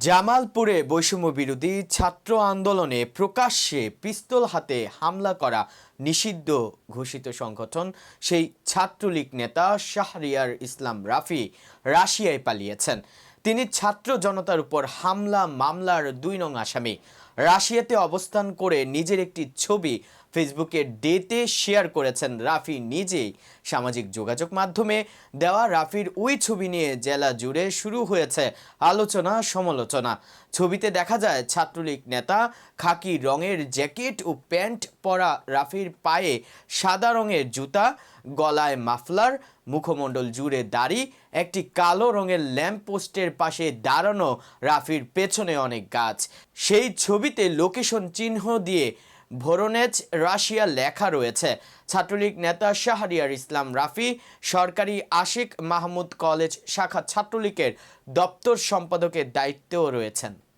জামালপুরে বৈষম্য বিরোধী ছাত্র আন্দোলনে প্রকাশ্যে পিস্তল হাতে হামলা করা নিষিদ্ধ ঘোষিত সংগঠন সেই ছাত্রলীগ নেতা শাহরিয়ার ইসলাম রাফি রাশিয়ায় পালিয়েছেন। তিনি ছাত্র জনতার উপর হামলা মামলার ২ নং আসামি। রাশিয়াতে অবস্থান করে নিজের একটি ছবি ফেসবুকে ডেতে শেয়ার করেছেন রাফি নিজেই। সামাজিক যোগাযোগ মাধ্যমে দেওয়া রাফির ওই ছবি নিয়ে জেলা জুড়ে শুরু হয়েছে আলোচনা সমালোচনা। ছবিতে দেখা যায় ছাত্রলীগ নেতা খাকি রঙের জ্যাকেট ও প্যান্ট পরা, রাফির পায়ে সাদা রঙের জুতা, গলায় মাফলার, মুখমণ্ডল জুড়ে দাড়ি, একটি কালো রঙের ল্যাম্প পোস্টের পাশে দাঁড়ানো রাফির পেছনে অনেক গাছ। সেই ছবিতে লোকেশন চিহ্ন দিয়ে ভোরোনেজ রাশিয়া লেখা রয়েছে। ছাত্রলীগ নেতা শাহরিয়ার ইসলাম রাফি সরকারি আশিক মাহমুদ কলেজ শাখা ছাত্রলীগের দপ্তর সম্পাদকের দায়িত্বেও রয়েছেন।